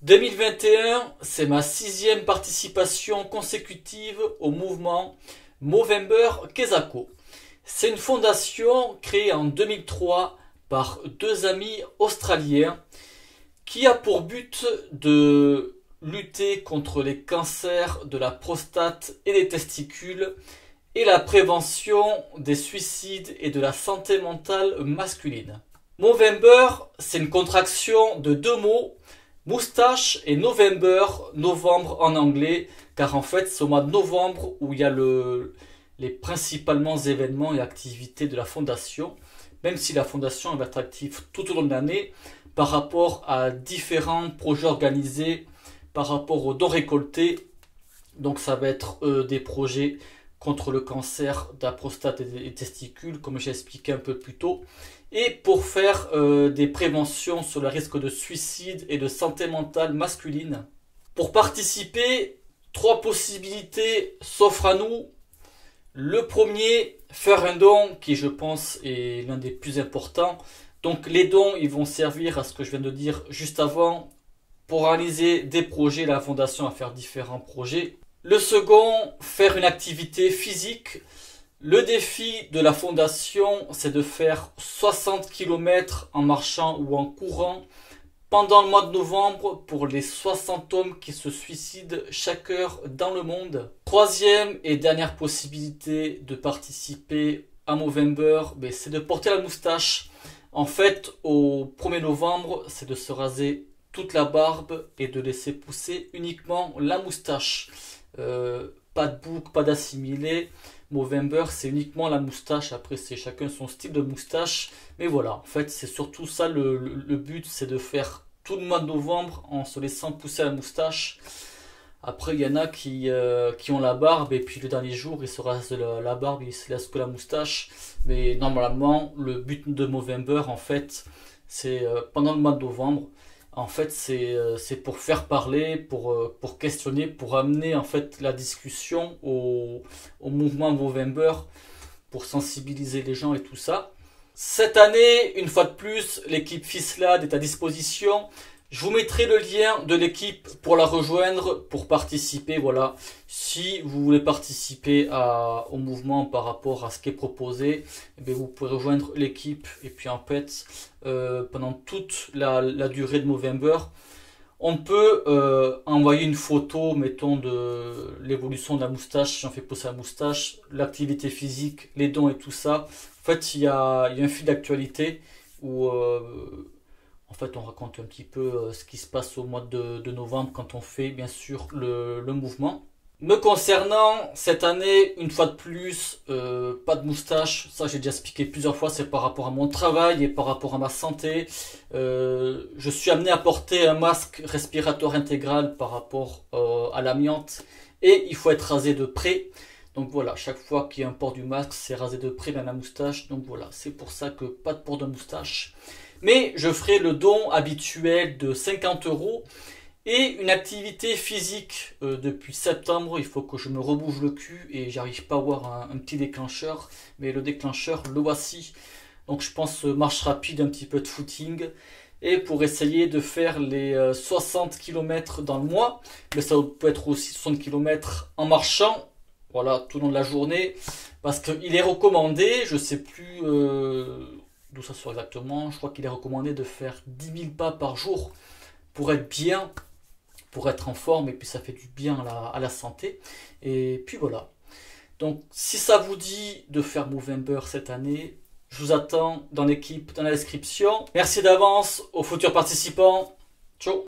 2021, c'est ma 6e participation consécutive au mouvement Movember Kesako. C'est une fondation créée en 2003 par deux amis australiens qui a pour but de lutter contre les cancers de la prostate et des testicules et la prévention des suicides et de la santé mentale masculine. Movember, c'est une contraction de deux mots, moustache et November, novembre en anglais, car en fait c'est au mois de novembre où il y a les principalement événements et activités de la fondation, même si la fondation va être active tout au long de l'année par rapport à différents projets organisés, par rapport aux dons récoltés. Donc ça va être des projets contre le cancer de la prostate et des testicules, comme j'ai expliqué un peu plus tôt, et pour faire des préventions sur le risque de suicide et de santé mentale masculine. Pour participer, 3 possibilités s'offrent à nous. Le premier, faire un don qui je pense est l'un des plus importants. Donc les dons, ils vont servir à ce que je viens de dire juste avant, pour réaliser des projets. La fondation va faire différents projets. Le second, faire une activité physique. Le défi de la fondation, c'est de faire 60 km en marchant ou en courant pendant le mois de novembre pour les 60 hommes qui se suicident chaque heure dans le monde. Troisième et dernière possibilité de participer à Movember, c'est de porter la moustache. En fait, au 1er novembre, c'est de se raser toute la barbe et de laisser pousser uniquement la moustache. Pas de boucle, pas d'assimilé. Movember, c'est uniquement la moustache. Après, c'est chacun son style de moustache. Mais voilà, en fait, c'est surtout ça le but, c'est de faire tout le mois de novembre en se laissant pousser la moustache. Après, il y en a qui ont la barbe et puis le dernier jour, ils se rasent la barbe, ils se laissent que la moustache. Mais normalement, le but de Movember, en fait, c'est pendant le mois de novembre. En fait, c'est pour faire parler, pour questionner, pour amener en fait la discussion au mouvement Movember, pour sensibiliser les gens et tout ça. Cette année, une fois de plus, l'équipe FISLAD est à disposition. Je vous mettrai le lien de l'équipe pour la rejoindre, pour participer. Voilà, si vous voulez participer au mouvement par rapport à ce qui est proposé, vous pouvez rejoindre l'équipe. Et puis en fait, pendant toute la durée de Movember, on peut envoyer une photo, mettons, de l'évolution de la moustache, si on fait pousser la moustache, l'activité physique, les dons et tout ça. En fait, il y a un fil d'actualité où en fait, on raconte un petit peu ce qui se passe au mois de novembre quand on fait, bien sûr, le mouvement. Me concernant, cette année, une fois de plus, pas de moustache. Ça, j'ai déjà expliqué plusieurs fois, c'est par rapport à mon travail et par rapport à ma santé. Je suis amené à porter un masque respiratoire intégral par rapport à l'amiante. Et il faut être rasé de près. Donc voilà, chaque fois qu'il y a un port du masque, c'est rasé de près, même la moustache. Donc voilà, c'est pour ça que pas de port de moustache. Mais je ferai le don habituel de 50 € et une activité physique depuis septembre. Il faut que je me rebouge le cul et j'arrive pas à avoir un petit déclencheur. Mais le déclencheur, le voici. Donc je pense marche rapide, un petit peu de footing. Et pour essayer de faire les 60 km dans le mois. Mais ça peut être aussi 60 km en marchant. Voilà, tout au long de la journée. Parce qu'il est recommandé, je sais plus d'où ça sort exactement, je crois qu'il est recommandé de faire 10 000 pas par jour pour être bien, pour être en forme, et puis ça fait du bien à la santé. Et puis voilà. Donc si ça vous dit de faire Movember cette année, je vous attends dans l'équipe, dans la description. Merci d'avance aux futurs participants. Ciao.